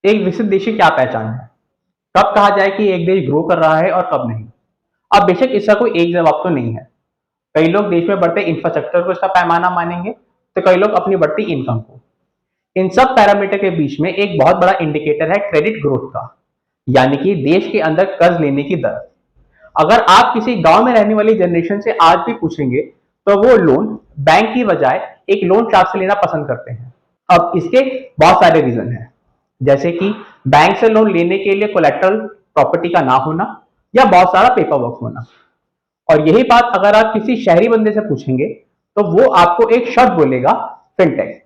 एक विकसित देश की क्या पहचान है? कब कहा जाए कि एक देश ग्रो कर रहा है और कब नहीं? अब बेशक इसका कोई एक जवाब तो नहीं है। कई लोग देश में बढ़ते इंफ्रास्ट्रक्चर को इसका पैमाना मानेंगे, तो कई लोग अपनी बढ़ती इनकम को। इन सब पैरामीटर के बीच में एक बहुत बड़ा इंडिकेटर है क्रेडिट ग्रोथ का, यानी कि देश के अंदर कर्ज लेने की दर। अगर आप किसी गांव में रहने वाली जनरेशन से आज भी पूछेंगे, तो वो लोन बैंक की बजाय एक लोन चार्ट से लेना पसंद करते हैं। अब इसके बहुत सारे रीजन हैं, जैसे कि बैंक से लोन लेने के लिए कोलेटरल प्रॉपर्टी का ना होना या बहुत सारा पेपर वर्क होना। और यही बात अगर आप किसी शहरी बंदे से पूछेंगे, तो वो आपको एक शब्द बोलेगा, फिनटेक।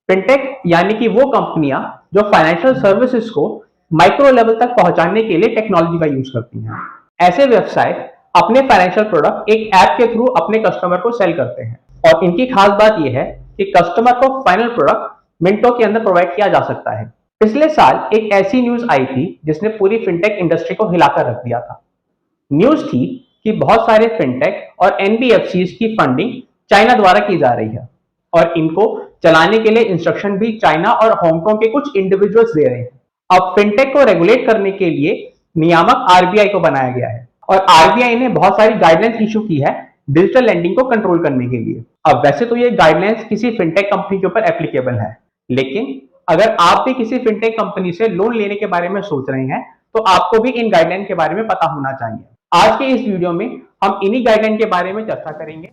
फिनटेक यानी कि वो कंपनियां जो फाइनेंशियल सर्विसेज को माइक्रो लेवल तक पहुंचाने के लिए टेक्नोलॉजी का यूज करती हैं। ऐसे व्यवसाय अपने फाइनेंशियल प्रोडक्ट एक ऐप के थ्रू अपने कस्टमर को सेल करते हैं, और इनकी खास बात यह है कि कस्टमर को फाइनल प्रोडक्ट मिनटों के अंदर प्रोवाइड किया जा सकता है। पिछले साल एक ऐसी न्यूज आई थी जिसने पूरी फिनटेक इंडस्ट्री को हिलाकर रख दिया था। न्यूज थी कि बहुत सारे फिनटेक और एनबीएफसीज की फंडिंग चाइना द्वारा की जा रही है, और इनको चलाने के लिए इंस्ट्रक्शन भी चाइना और हांगकांग के कुछ इंडिविजुअल्स दे रहे हैं। अब फिनटेक को रेगुलेट करने के लिए नियामक आरबीआई को बनाया गया है, और आरबीआई ने बहुत सारी गाइडलाइंस इशू की है डिजिटल लैंडिंग को कंट्रोल करने के लिए। अब वैसे तो ये गाइडलाइंस किसी फिनटेक कंपनी के ऊपर एप्लीकेबल है, लेकिन अगर आप भी किसी फिनटेक कंपनी से लोन लेने के बारे में सोच रहे हैं, तो आपको भी इन गाइडलाइन के बारे में पता होना चाहिए। आज के इस वीडियो में हम इन्हीं गाइडलाइन के बारे में चर्चा करेंगे।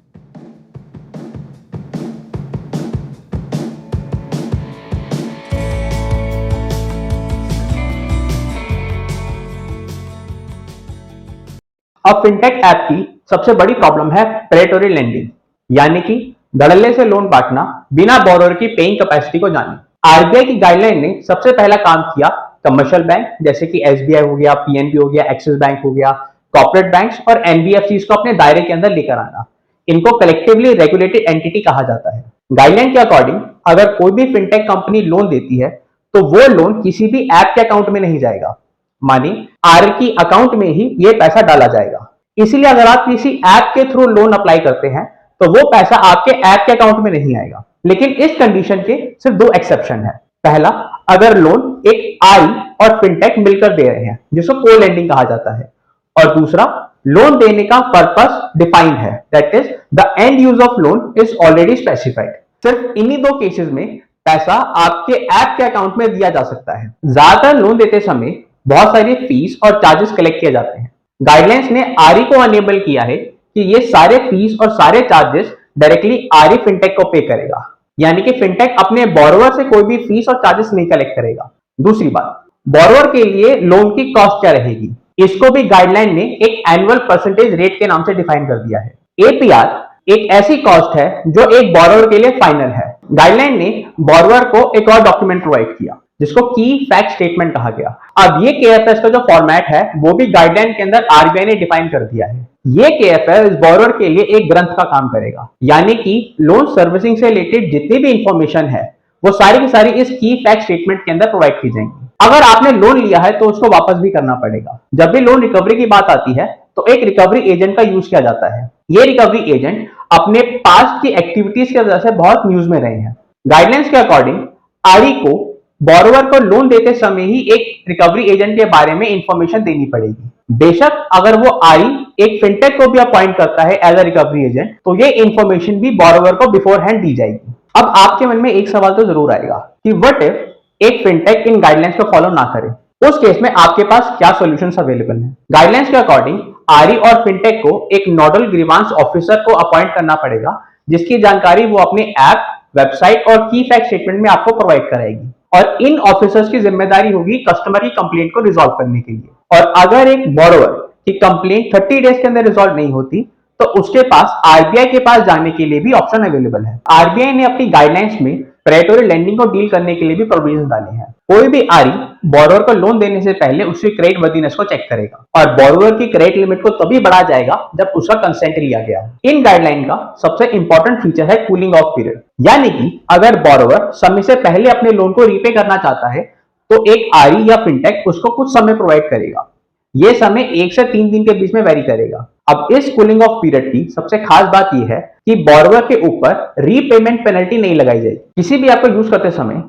अब फिनटेक ऐप की सबसे बड़ी प्रॉब्लम है प्रेडेटरी लेंडिंग, यानी कि धड़ल्ले से लोन बांटना बिना बोरोर की पेइंग कैपेसिटी को जाने। आरबीआई की गाइडलाइन ने सबसे पहला काम किया कमर्शियल बैंक जैसे कि एसबीआई हो गया, पीएनबी हो गया, एक्सिस बैंक हो गया, कॉर्पोरेट बैंक्स और एनबीएफसी को अपने दायरे के अंदर लेकर आना। इनको कलेक्टिवली रेगुलेटेड एंटिटी कहा जाता है। गाइडलाइन के अकॉर्डिंग अगर कोई भी फिनटेक कंपनी लोन देती है, तो वो लोन किसी भी ऐप के अकाउंट में नहीं जाएगा, मानी आर की अकाउंट में ही ये पैसा डाला जाएगा। इसीलिए अगर आप किसी ऐप के थ्रू लोन अप्लाई करते हैं, तो वो पैसा आपके ऐप के अकाउंट में नहीं आएगा। लेकिन इस कंडीशन के सिर्फ दो एक्सेप्शन है। पहला, अगर लोन एक आरी और फिनटेक मिलकर दे रहे हैं, जिसको को लेंडिंग कहा जाता है। और दूसरा, लोन देने का पर्पस डिफाइंड है, that is the end use of loan is already specified. सिर्फ इन्हीं दो केसेस में पैसा आपके ऐप के अकाउंट में दिया जा सकता है। ज्यादातर लोन देते समय बहुत सारी फीस और चार्जेस कलेक्ट किए जाते हैं। गाइडलाइंस ने आरई को अनेबल किया है कि ये सारे फीस और सारे चार्जेस डायरेक्टली आरई फिनटेक को पे करेगा, यानी कि फिनटेक अपने बोरोवर से कोई भी फीस और चार्जेस नहीं कलेक्ट करेगा। दूसरी बात, बोरोवर के लिए लोन की कॉस्ट क्या रहेगी, इसको भी गाइडलाइन ने एक एनुअल परसेंटेज रेट के नाम से डिफाइन कर दिया है। एपीआर एक ऐसी कॉस्ट है जो एक बोरोवर के लिए फाइनल है। गाइडलाइन ने बोरोवर को एक और डॉक्यूमेंट प्रोवाइड किया जिसको की फैक्ट स्टेटमेंट कहा गया। अब ये केएफएस का जो फॉर्मेट है वो भी गाइडलाइन के अंदर आरबीआई ने डिफाइन कर दिया है। ये केएफएस बोरोवर के लिए एक ग्रंथ का काम करेगा, यानी कि लोन सर्विसिंग से रिलेटेड जितनी भी इंफॉर्मेशन है वो सारी की सारी इस की फैक्ट स्टेटमेंट के अंदर प्रोवाइड की जाएंगी। अगर आपने लोन लिया है तो उसको वापस भी करना पड़ेगा। जब भी लोन रिकवरी की बात आती है, तो एक रिकवरी एजेंट का यूज किया जाता है। ये रिकवरी एजेंट अपने पास्ट की एक्टिविटीज की वजह से बहुत न्यूज में रहे हैं। गाइडलाइंस के अकॉर्डिंग आरई को बोरोवर को लोन देते समय ही एक रिकवरी एजेंट के बारे में इंफॉर्मेशन देनी पड़ेगी। बेशक अगर वो आरई एक फिनटेक को भी अपॉइंट करता है एज अ रिकवरी एजेंट, तो ये इंफॉर्मेशन भी बोरोवर को बिफोर हैंड दी जाएगी। अब आपके मन में एक सवाल तो जरूर आएगा कि व्हाट इफ एक फिनटेक इन गाइडलाइंस को फॉलो ना करे, उस केस में आपके पास क्या सॉल्यूशंस अवेलेबल हैं। गाइडलाइंस के अकॉर्डिंग आरई और फिनटेक को एक नोडल ग्रीवांस ऑफिसर को अपॉइंट करना पड़ेगा, जिसकी जानकारी वो अपने ऐप, वेबसाइट और की फैक्ट स्टेटमेंट में आपको प्रोवाइड कराएगी। और इन ऑफिसर्स की जिम्मेदारी होगी कस्टमर की कंप्लेंट को रिजॉल्व करने के लिए। और अगर एक बोरोवर की कंप्लेंट 30 डेज के अंदर रिजॉल्व नहीं होती, तो उसके पास आरबीआई के पास जाने के लिए भी ऑप्शन अवेलेबल है। आरबीआई ने अपनी गाइडलाइंस में प्रेडेटरी लेंडिंग को डील करने के लिए भी प्रोविजन डाले हैं। कोई भी आरई बोरोवर को लोन देने से पहले उसकी क्रेडिट वर्दीनेस को चेक करेगा, और बोरोवर की क्रेडिट लिमिट को तभी बढ़ाया जाएगा जब उसका कंसेंट लिया गया है। इन गाइडलाइन का सबसे इंपॉर्टेंट फीचर है कूलिंग ऑफ पीरियड, यानी कि अगर बोरोवर समय से पहले अपने लोन को रीपे करना चाहता है, तो एक आरई या फिनटेक उसको कुछ समय प्रोवाइड करेगा। यह समय 1 से 3 दिन के बीच में वेरी करेगा। अब इस कूलिंग ऑफ पीरियड की सबसे खास बात यह है कि बोरोवर के ऊपर रीपेमेंट पेनल्टी नहीं लगाई जाएगी। किसी भी ऐप को यूज करते समय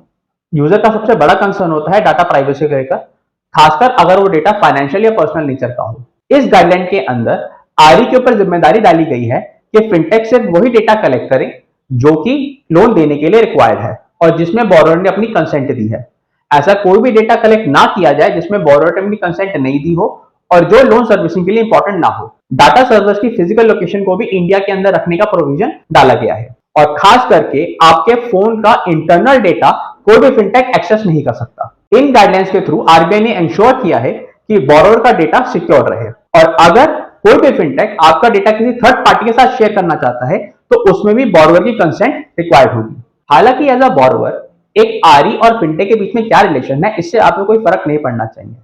यूजर का सबसे बड़ा कंसर्न होता है डाटा प्राइवेसी को लेकर, खासकर अगर वो डेटा फाइनेंशियल या पर्सनल नेचर का हो। इस गाइडलाइन के अंदर आरई के ऊपर जिम्मेदारी डाली गई है कि फिनटेक सिर्फ वही डेटा कलेक्ट करे जो कि लोन देने के लिए रिक्वायर्ड है और जिसमें बोरोअर ने अपनी कंसेंट दी है। ऐसा कोई भी डेटा कलेक्ट ना किया जाए जिसमें बोरोअर ने अपनी कंसेंट नहीं दी हो और जो लोन सर्विसिंग के लिए इंपॉर्टेंट ना हो। डाटा सर्वर्स की फिजिकल लोकेशन को भी इंडिया के अंदर रखने का प्रोविजन डाला गया है और खास करके आपके फोन का इंटरनल डेटा कोई भी फिनटेक एक्सेस नहीं कर सकता। इन गाइडलाइंस के थ्रू आरबीआई ने इंश्योर किया है कि बोरोअर का डेटा सिक्योर रहे और अगर कोई भी फिनटेक आपका डेटा किसी थर्ड पार्टी के साथ शेयर करना चाहता है तो उसमें भी बोरोअर की कंसेंट रिक्वायर्ड होगी। हालांकि एज अ बोरोअर एक आरई और फिनटेक के बीच में क्या रिलेशन है इससे आपको कोई फर्क नहीं पड़ना चाहिए,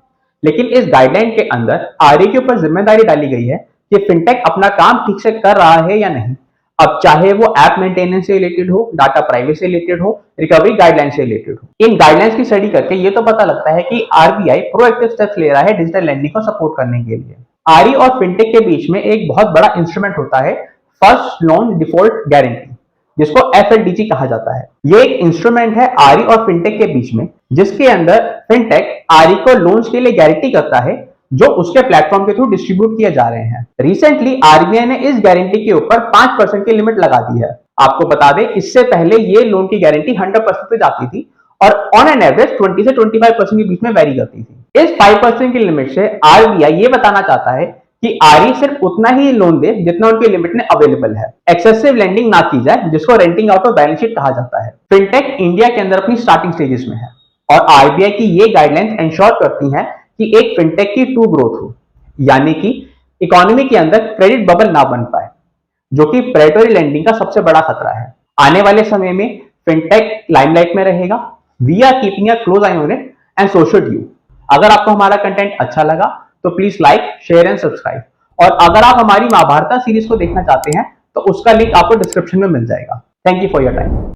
लेकिन इस गाइडलाइन के अंदर आरई के ऊपर जिम्मेदारी डाली गई है कि फिनटेक अपना काम ठीक से कर रहा है या नहीं। अब चाहे वो ऐप मेंटेनेंस से रिलेटेड हो, डाटा प्राइवेसी से रिलेटेड हो, रिकवरी गाइडलाइन से रिलेटेड हो। इन गाइडलाइंस की स्टडी करके ये तो पता लगता है कि आरबीआई प्रोएक्टिव स्टेप्स ले रहा है डिजिटल लैंडिंग को सपोर्ट करने के लिए। आरई और फिनटेक के बीच में एक बहुत बड़ा इंस्ट्रूमेंट होता है फर्स्ट लोन डिफॉल्ट गारंटी, जिसको एफएलडीजी कहा जाता है। ये एक इंस्ट्रूमेंट है आरई और फिनटेक के बीच में जिसके अंदर फिनटेक आरई को लोन्स के लिए गारंटी करता है जो उसके प्लेटफॉर्म के थ्रू डिस्ट्रीब्यूट किए जा रहे हैं। रिसेंटली आरबीआई ने इस गारंटी के ऊपर 5% की लिमिट लगा दी है। आपको बता दें इससे पहले ये लोन की गारंटी 100% पे जाती थी और ऑन एन एवरेज 20 से 25% के बीच में वेरी करती थी। इस 5% की लिमिट से आरबीआई ये बताना चाहता है कि आरई सिर्फ उतना ही लोन दे जितना उनकी लिमिट में अवेलेबल है, एक्सेसिव लेंडिंग ना की जाए जिसको renting out of balance sheet कहा जाता है। फिनटेक इंडिया के अंदर अपनी स्टार्टिंग स्टेजेस में है और आरबीआई की ये गाइडलाइंस इंश्योर करती हैं कि एक फिनटेक की ट्रू ग्रोथ हो, यानी कि इकोनॉमी के अंदर क्रेडिट बबल ना बन पाए, जो कि प्रेडेटरी लेंडिंग का सबसे बड़ा खतरा है। आने वाले समय में फिनटेक लाइमलाइट में रहेगा। We are keeping a close eye on it and so should you. अगर आपको हमारा कंटेंट अच्छा लगा तो please like, share and subscribe. और अगर आप हमारी महाभारत सीरीज को देखना चाहते हैं तो उसका लिंक आपको डिस्क्रिप्शन में मिल जाएगा। Thank you for your time.